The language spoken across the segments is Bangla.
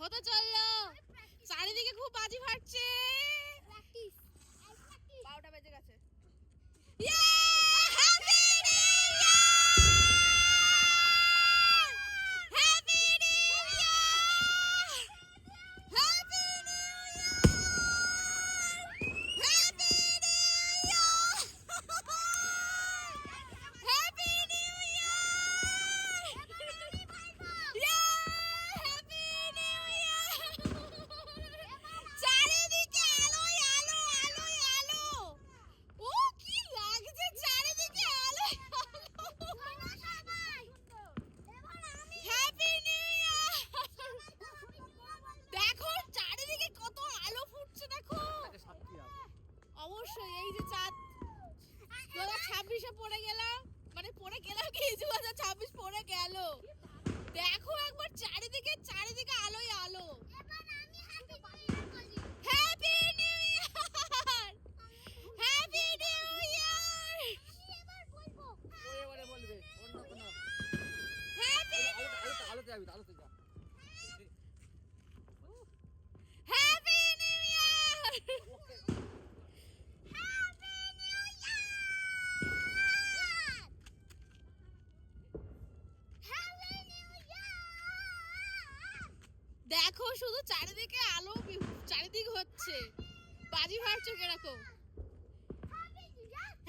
হতে চললো। চারিদিকে খুব বাজি ফাটছে। 12টা বেজে গেছে। অবশ্যই এই যে চাঁদ 2026-এ পড়ে গেলাম, মানে পড়ে গেলাম কি 2026 পড়ে গেল। দেখো একবার চারিদিকে আলোই আলো। Happy new year, happy new year. এবারে বলবে অন্য কোনো হ্যাপি আলোতে যাবি আলোতে যা। Happy new year. দেখো শুধু চারিদিকে আলো, চারিদিক হচ্ছে বাজি ফাটছে কিরকম।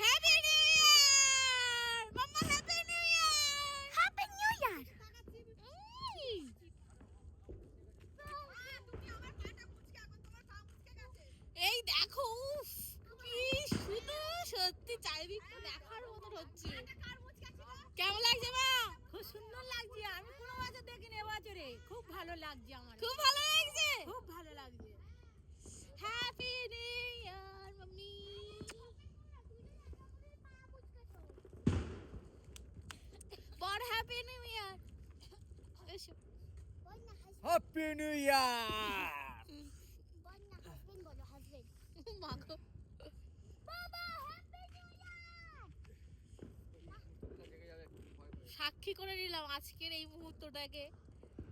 Happy new year mamma, happy new year, happy new year. এই দেখো উফ, কি শুধু সত্যি চারিদিকটা দেখার মতো হচ্ছে। কেমন লাগছে মা? খুব সুন্দর লাগছে, আমি কোনো বছর দেখিনি এবছরে। খুব ভালো লাগছে আমার, খুব ভালো লাগছে। খুব ভালো লাগছে। হ্যাপি নিউ ইয়ার মাম্মি। বড় হ্যাপি নিউ ইয়ার। এসো। হ্যাপি নিউ ইয়ার। মাগো সাক্ষী করে নিলাম আজকের এই মুহূর্তটাকে।